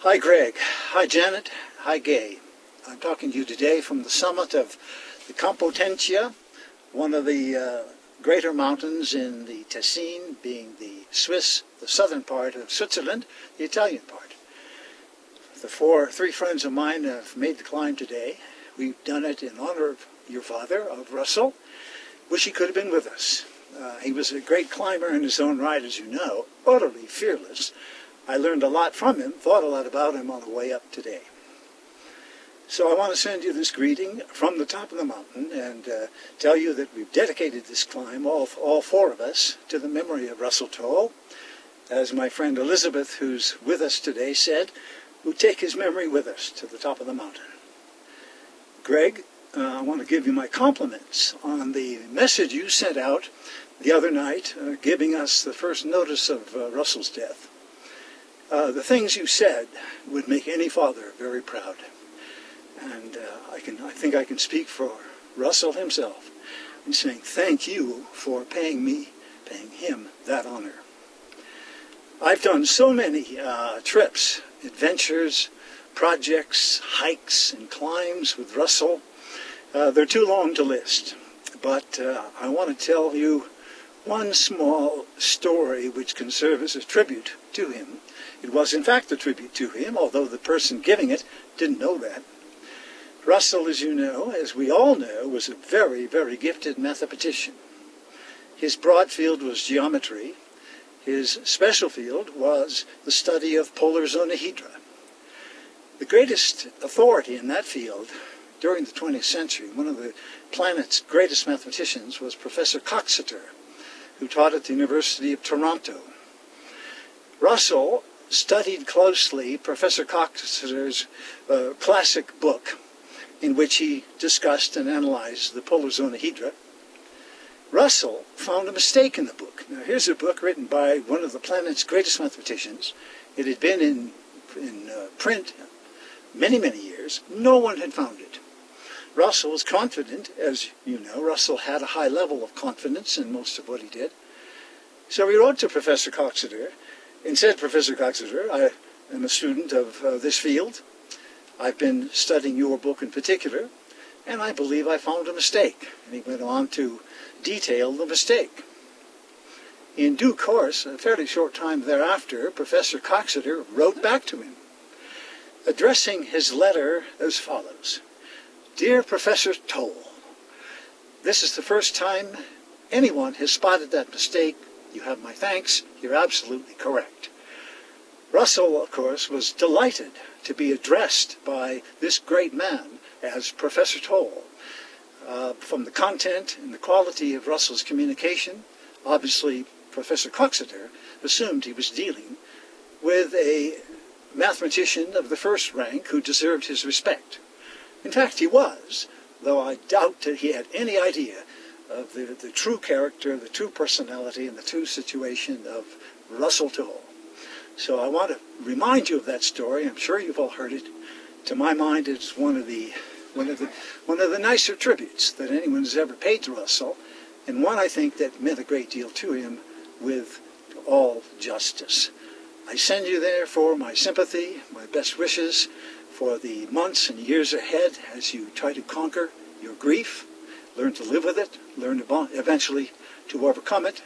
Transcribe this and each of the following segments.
Hi Greg, hi Janet, hi Gay. I'm talking to you today from the summit of the Campo Tencia, one of the greater mountains in the Tessin, being the southern part of Switzerland, the Italian part. Three friends of mine have made the climb today. We've done it in honor of your father, of Russell. Wish he could have been with us. He was a great climber in his own right, as you know, utterly fearless. I learned a lot from him, thought a lot about him on the way up today. So I want to send you this greeting from the top of the mountain and tell you that we've dedicated this climb, all four of us, to the memory of Russell Towle. As my friend Elizabeth, who's with us today, said, we'll take his memory with us to the top of the mountain. Greg, I want to give you my compliments on the message you sent out the other night, giving us the first notice of Russell's death. The things you said would make any father very proud. And I think I can speak for Russell himself in saying thank you for paying him that honor. I've done so many trips, adventures, projects, hikes, and climbs with Russell. They're too long to list, but I want to tell you one small story which can serve as a tribute to him. It was in fact a tribute to him, although the person giving it didn't know that. Russell, as you know, as we all know, was a very, very gifted mathematician. His broad field was geometry. His special field was the study of polar zonahedra. The greatest authority in that field during the 20th century, one of the planet's greatest mathematicians, was Professor Coxeter, who taught at the University of Toronto. Russell studied closely Professor Coxeter's classic book, in which he discussed and analyzed the polar zonahedra. Russell found a mistake in the book. Now, here's a book written by one of the planet's greatest mathematicians. It had been in print many, many years. No one had found it. Russell was confident, as you know. Russell had a high level of confidence in most of what he did. So he wrote to Professor Coxeter and said, Professor Coxeter, I am a student of this field. I've been studying your book in particular, and I believe I found a mistake. And he went on to detail the mistake. In due course, a fairly short time thereafter, Professor Coxeter wrote back to him, addressing his letter as follows. Dear Professor Towle, this is the first time anyone has spotted that mistake. You have my thanks. You're absolutely correct. Russell, of course, was delighted to be addressed by this great man as Professor Towle. From the content and the quality of Russell's communication, obviously Professor Coxeter assumed he was dealing with a mathematician of the first rank who deserved his respect. In fact, he was, though I doubt that he had any idea of the true character, the true personality, and the true situation of Russell Towle. So I want to remind you of that story. I'm sure you've all heard it. To my mind, it's one of the nicer tributes that anyone has ever paid to Russell, and one I think that meant a great deal to him with all justice. I send you therefore my sympathy, my best wishes for the months and years ahead as you try to conquer your grief, learn to live with it, learn eventually to overcome it,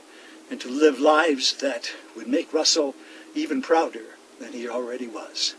and to live lives that would make Russell even prouder than he already was.